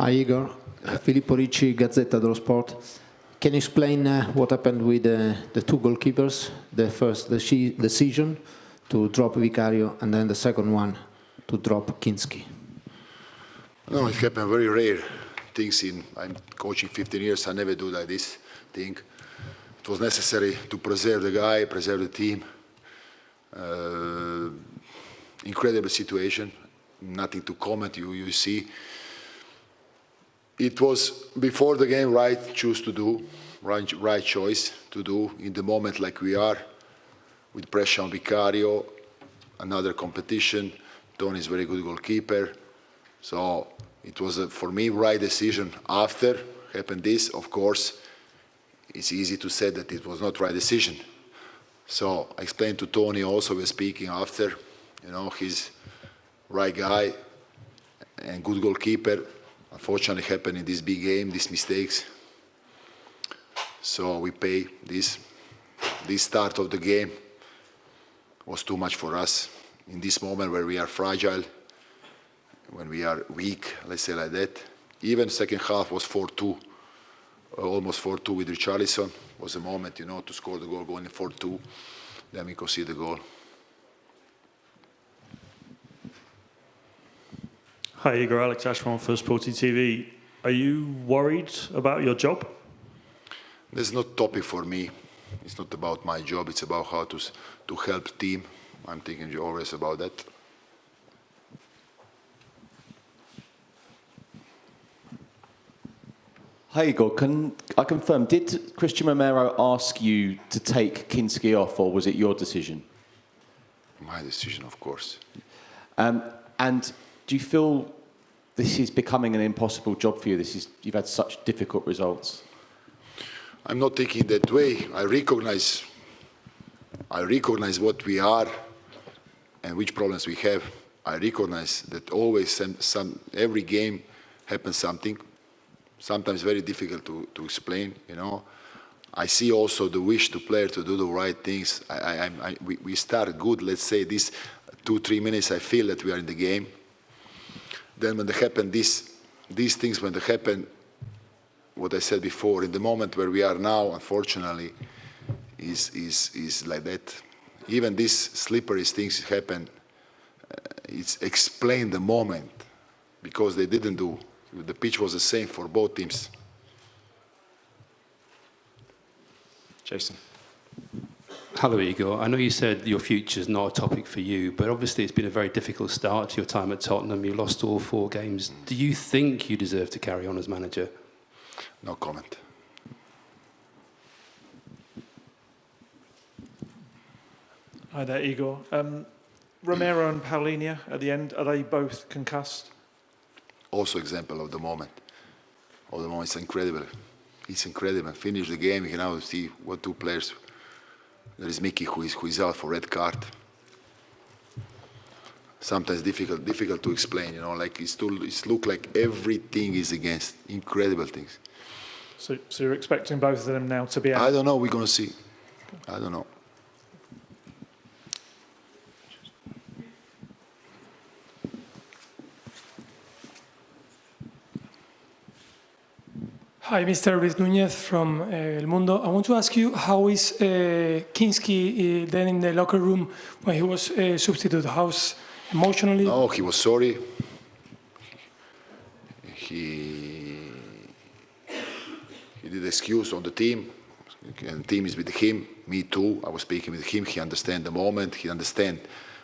Hi Igor, Filippo Ricci, Gazzetta dello Sport. Can you explain what happened with the two goalkeepers? The first decision to drop Vicario and then the second one to drop Kinski. No, it happened very rare things. I'm coaching 15 years, I never do like this thing. It was necessary to preserve the guy, preserve the team. Incredible situation, nothing to comment, you see. It was, before the game, right choice to do, right choice to do in the moment like we are, with pressure on Vicario, another competition. Tony is a very good goalkeeper. So it was, for me, right decision. After happened this, of course, it's easy to say that it was not right decision. So I explained to Tony also, we're speaking after, you know, he's right guy and good goalkeeper. Unfortunately happened in this big game, these mistakes. So we pay this start of the game was too much for us. In this moment where we are fragile, when we are weak, let's say like that. Even second half was 4-2, almost 4-2 with Richarlison. Was a moment, you know, to score the goal, going 4-2. Then we could see the goal. Hi Igor, Alex Ashmore for Sporty TV. Are you worried about your job? There's no topic for me. It's not about my job, it's about how to help team. I'm thinking always about that. Hi Igor, can I confirm, did Christian Romero ask you to take Kinski off, or was it your decision? My decision, of course. And do you feel this is becoming an impossible job for you? You've had such difficult results. I'm not thinking that way. I recognize what we are and which problems we have. I recognize that always every game happens something. Sometimes very difficult to explain, you know. I see also the wish to player to do the right things. We start good, let's say this 2-3 minutes, I feel that we are in the game. Then when they happen, these things, when they happen, what I said before, in the moment where we are now, unfortunately, is like that. Even these slippery things happen, it's explain the moment, because they didn't do. The pitch was the same for both teams. Jason. Hello, Igor. I know you said your future is not a topic for you, but obviously it's been a very difficult start to your time at Tottenham. You lost all 4 games. Do you think you deserve to carry on as manager? No comment. Hi there, Igor. Romero and Paulinho at the end, are they both concussed? Also example of the moment. It's incredible. It's incredible. Finish the game, you can now see what 2 players. There is Mickey who is out for red card. Sometimes difficult to explain, you know, like it's look like everything is against. Incredible things. So you're expecting both of them now to be out? I don't know, we're going to see. I don't know. Hi, Mr. Luis Núñez from El Mundo. I want to ask you, how is Kinski then in the locker room when he was substituted? How's emotionally? No, he was sorry. He did excuse on the team, and the team is with him. Me too. I was speaking with him. He understands the moment. He understands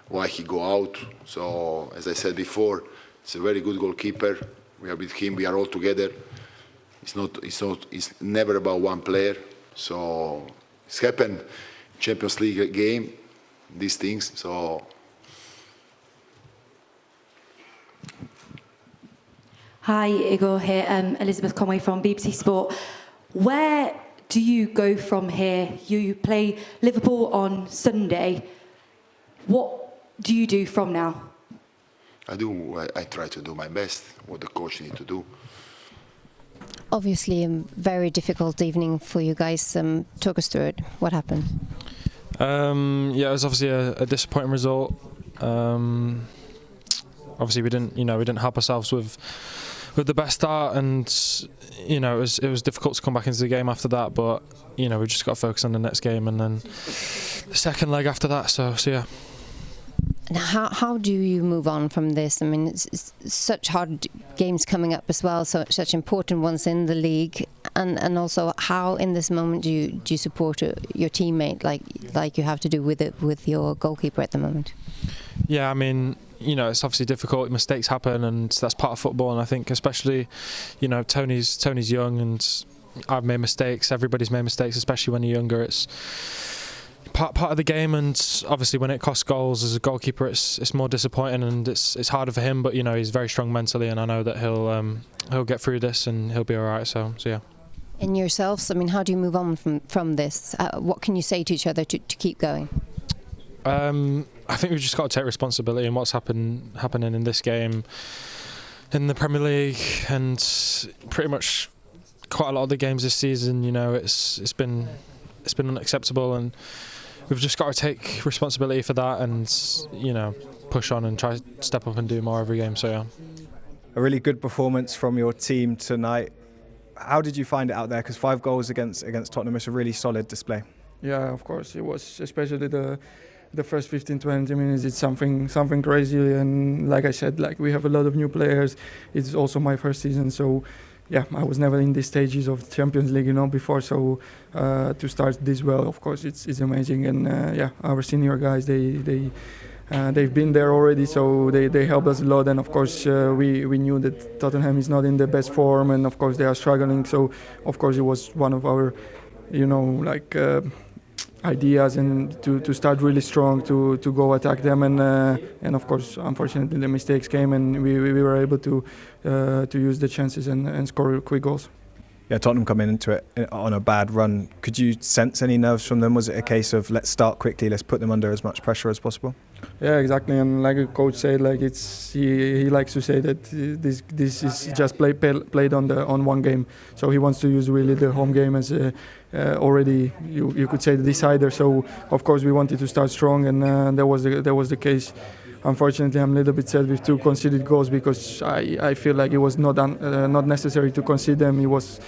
why he go out. So, as I said before, it's a very good goalkeeper. We are with him. We are all together. It's never about one player. So it's happened Champions League game, these things. So. Hi, Igor here. Elizabeth Conway from BBC Sport. Where do you go from here? You play Liverpool on Sunday. What do you do from now? I try to do my best, what the coach needs to do. Obviously, a very difficult evening for you guys. Talk us through it. What happened? Yeah, it was obviously a disappointing result. Obviously, we didn't help ourselves with with the best start, and you know it was difficult to come back into the game after that. But you know we've just got to focus on the next game and then the second leg after that. So yeah. And how do you move on from this? I mean, it's such hard games coming up as well, so such important ones in the league, and also how in this moment do you support your teammate like you have to do with your goalkeeper at the moment? Yeah, I mean, you know, it's obviously difficult. Mistakes happen, and that's part of football. And I think especially, you know, Tony's young, and I've made mistakes. Everybody's made mistakes, especially when you're younger. It's part of the game, and obviously when it costs goals as a goalkeeper, it's more disappointing and it's harder for him. But you know he's very strong mentally, and I know that he'll get through this and he'll be all right. So yeah. And yourselves, I mean, how do you move on from this? What can you say to each other to keep going? I think we've just got to take responsibility in what's happening in this game, in the Premier League, and pretty much quite a lot of the games this season. You know, it's been unacceptable, and we've just got to take responsibility for that and, you know, push on and try to step up and do more every game. So yeah. A really good performance from your team tonight. How did you find it out there? Because 5 goals against Tottenham is a really solid display. Yeah, of course. It was, especially the first 15-20 minutes. It's something crazy. And like I said, like we have a lot of new players. It's also my first season, so yeah, I was never in these stages of Champions League, you know, before. So to start this well, of course, it's amazing. And yeah, our senior guys, they've been there already, so they helped us a lot. And of course, we knew that Tottenham is not in the best form, and of course they are struggling. So of course it was one of our, you know, like ideas, and to start really strong, to go attack them. And of course, unfortunately, the mistakes came, and we were able to use the chances and score quick goals. Yeah, Tottenham coming into it on a bad run. Could you sense any nerves from them? Was it a case of let's start quickly, let's put them under as much pressure as possible? Yeah, exactly. And like the coach said, like he likes to say that this is just played on one game. So he wants to use really the home game as already you could say the decider. So of course we wanted to start strong, and that was the case. Unfortunately, I'm a little bit sad with 2 conceded goals, because I feel like it was not necessary to concede them. It was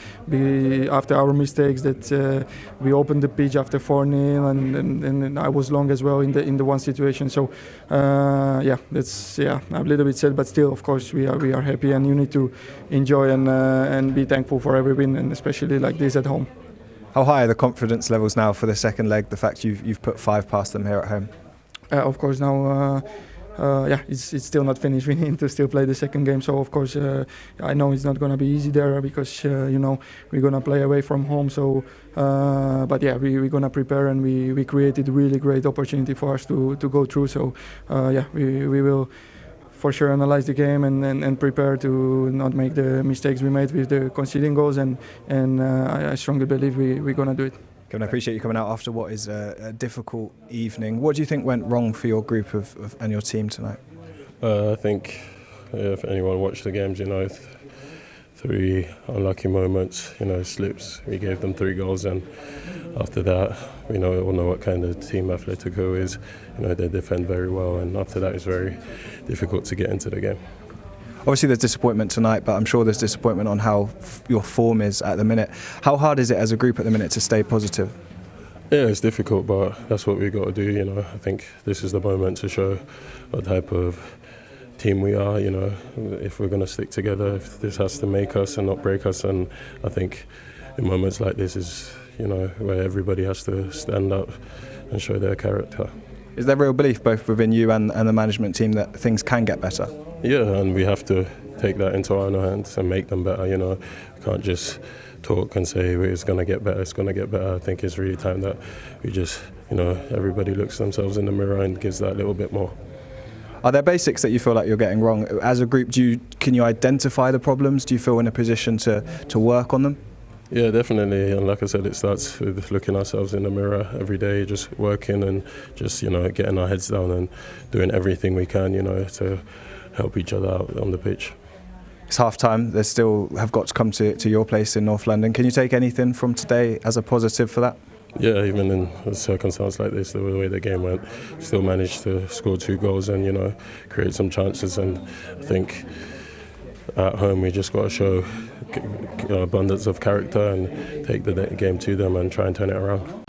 after our mistakes that we opened the pitch after 4-0, and I was long as well in the one situation. So yeah, I'm a little bit sad, but still, of course, we are happy, and you need to enjoy and be thankful for every win, and especially like this at home. How high are the confidence levels now for the second leg? The fact you've put 5 past them here at home. Of course now. Yeah, it's still not finished. We need to still play the second game. So of course, I know it's not going to be easy there, because you know we're going to play away from home. So, but yeah, we're going to prepare, and we created a really great opportunity for us to go through. So yeah, we will for sure analyze the game and prepare to not make the mistakes we made with the conceding goals. And I strongly believe we're going to do it. Kevin, I appreciate you coming out after what is a difficult evening. What do you think went wrong for your group and your team tonight? I think if anyone watched the games, you know, 3 unlucky moments, you know, slips. We gave them 3 goals, and after that, we all know what kind of team Atlético is. You know, they defend very well, and after that, it's very difficult to get into the game. Obviously there's disappointment tonight, but I'm sure there's disappointment on how your form is at the minute. How hard is it as a group at the minute to stay positive? Yeah, it's difficult, but that's what we've got to do, you know. I think this is the moment to show what type of team we are, you know, if we're going to stick together, if this has to make us and not break us. And I think in moments like this is, you know, where everybody has to stand up and show their character. Is there real belief both within you and the management team that things can get better? Yeah, and we have to take that into our own hands and make them better, you know. We can't just talk and say it's going to get better, it's going to get better. I think it's really time that we just, you know, everybody looks themselves in the mirror and gives that little bit more. Are there basics that you feel like you're getting wrong? As a group, can you identify the problems? Do you feel in a position to work on them? Yeah, definitely. And like I said, it starts with looking ourselves in the mirror every day, just working and just, you know, getting our heads down and doing everything we can, you know, to help each other out on the pitch. It's half time. They still have got to come to your place in North London. Can you take anything from today as a positive for that? Yeah, even in a circumstance like this, the way the game went, still managed to score 2 goals and, you know, create some chances. And I think at home we just got to show abundance of character and take the game to them and try and turn it around.